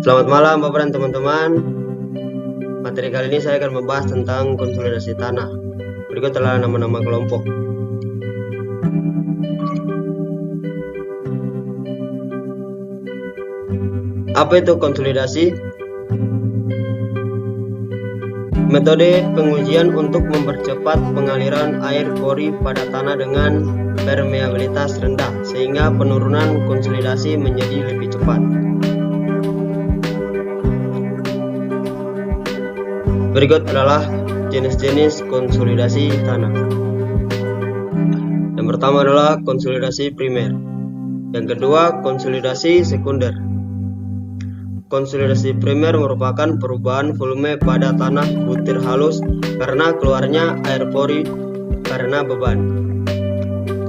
Selamat malam Bapak dan teman-teman. Materi kali ini saya akan membahas tentang konsolidasi tanah. Berikut adalah nama-nama kelompok. Apa itu konsolidasi? Metode pengujian untuk mempercepat pengaliran air pori pada tanah dengan permeabilitas rendah sehingga penurunan konsolidasi menjadi lebih cepat. Berikut adalah jenis-jenis konsolidasi tanah. Yang pertama adalah konsolidasi primer. Yang kedua, konsolidasi sekunder. Konsolidasi primer merupakan perubahan volume pada tanah butir halus karena keluarnya air pori karena beban.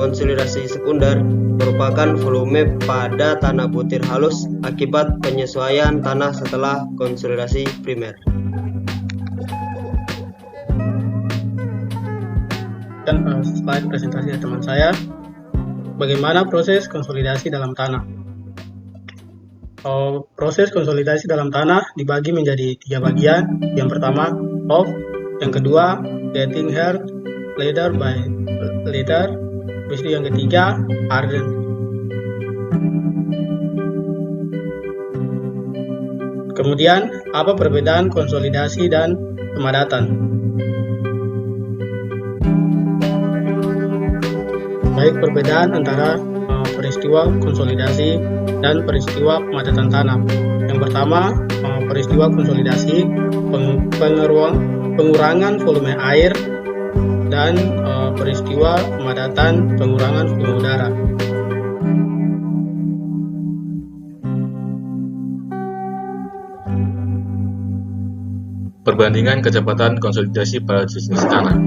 Konsolidasi sekunder merupakan volume pada tanah butir halus akibat penyesuaian tanah setelah konsolidasi primer. Dan slide presentasi dari teman saya, bagaimana proses konsolidasi dalam tanah. Proses konsolidasi dalam tanah dibagi menjadi 3 bagian. Yang pertama, off. Yang kedua, getting hard, later by later. Terus yang ketiga, harden. Kemudian, apa perbedaan konsolidasi dan pemadatan? Baik perbedaan antara peristiwa konsolidasi dan peristiwa pemadatan tanah. Yang pertama, peristiwa konsolidasi pengurangan volume air dan peristiwa pemadatan pengurangan volume udara. Perbandingan kecepatan konsolidasi pada jenis tanah.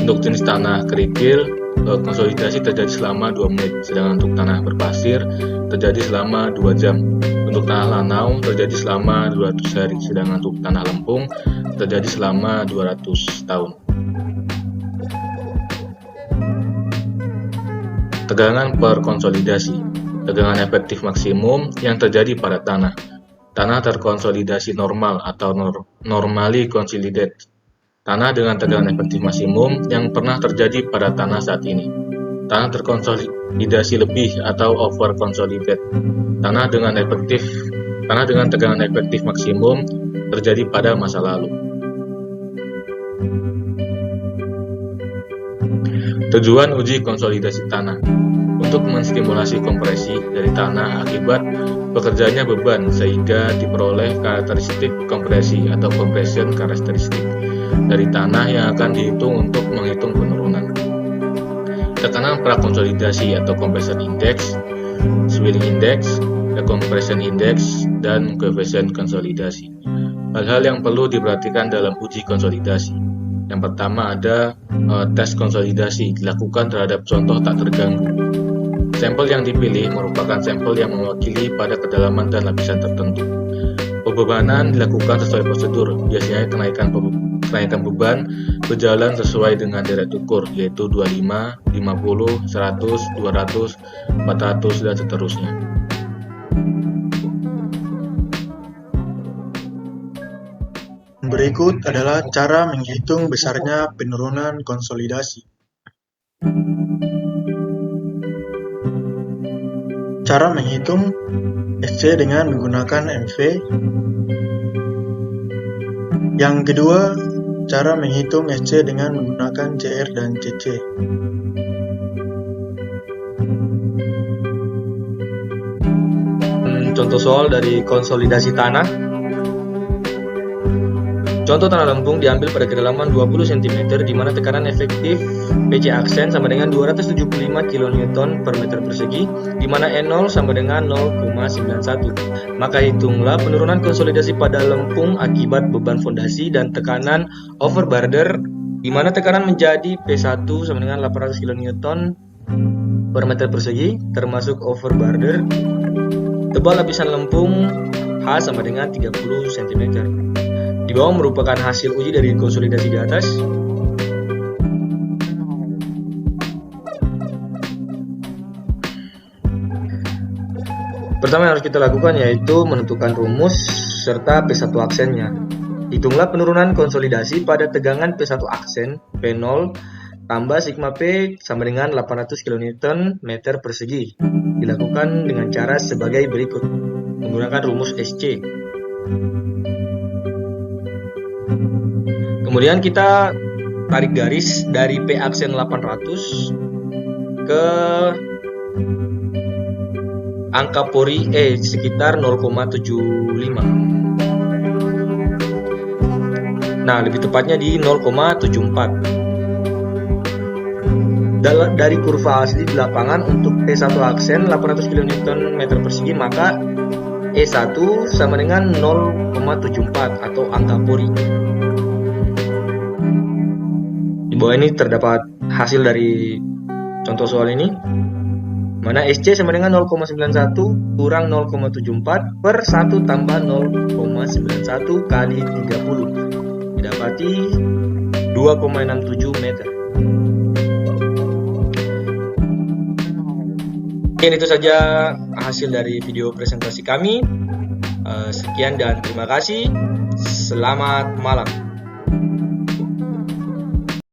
Untuk jenis tanah kerikil, konsolidasi terjadi selama 2 menit, sedangkan untuk tanah berpasir terjadi selama 2 jam. Untuk tanah lanau terjadi selama 200 hari, sedangkan untuk tanah lempung terjadi selama 200 tahun. Tegangan per konsolidasi. Tegangan efektif maksimum yang terjadi pada tanah. Tanah terkonsolidasi normal atau normally consolidated. Tanah dengan tegangan efektif maksimum yang pernah terjadi pada tanah saat ini. Tanah terkonsolidasi lebih atau over consolidated. Tanah dengan tegangan efektif maksimum terjadi pada masa lalu. Tujuan uji konsolidasi tanah untuk menstimulasi kompresi dari tanah akibat bekerjanya beban sehingga diperoleh karakteristik kompresi atau compression karakteristik dari tanah yang akan dihitung untuk menghitung penurunan. Tekanan prakonsolidasi atau compression index, swelling index, decompression index, dan koefisien konsolidasi. Hal-hal yang perlu diperhatikan dalam uji konsolidasi. Yang pertama ada tes konsolidasi dilakukan terhadap contoh tak terganggu. Sampel yang dipilih merupakan sampel yang mewakili pada kedalaman dan lapisan tertentu. Pembebanan dilakukan sesuai prosedur, biasanya kenaikan beban berjalan sesuai dengan deret ukur, yaitu 25, 50, 100, 200, 400, dan seterusnya. Berikut adalah cara menghitung besarnya penurunan konsolidasi. Cara menghitung SC dengan menggunakan MV. Yang kedua, cara menghitung SC dengan menggunakan CR dan CC. Contoh soal dari konsolidasi tanah. Contoh tanah lempung diambil pada kedalaman 20 cm di mana tekanan efektif PC aksen sama dengan 275 kN per meter persegi, di mana N0 sama dengan 0,91. Maka hitunglah penurunan konsolidasi pada lempung akibat beban fondasi dan tekanan overburden, di mana tekanan menjadi P1 sama dengan 800 kN per meter persegi, termasuk overburden. Tebal lapisan lempung H sama dengan 30 cm. Di bawah merupakan hasil uji dari konsolidasi di atas. Pertama yang harus kita lakukan yaitu menentukan rumus serta P1 aksennya. Hitunglah penurunan konsolidasi pada tegangan P1 aksen P0 tambah sigma P sama dengan 800 kN meter persegi. Dilakukan dengan cara sebagai berikut, menggunakan rumus SC. Kemudian kita tarik garis dari P aksen 800 ke angka pori E sekitar 0,75. Nah, lebih tepatnya di 0,74. Dari kurva asli di lapangan untuk P1 aksen 800 kN meter persegi, maka E1 sama dengan 0,74 atau angka pori. Di bawah ini terdapat hasil dari contoh soal ini, mana SC sama dengan 0,91 kurang 0,74 per 1 tambah 0,91 kali 30. Didapati 2,67 meter. Mungkin itu saja hasil dari video presentasi kami. Sekian dan terima kasih. Selamat malam.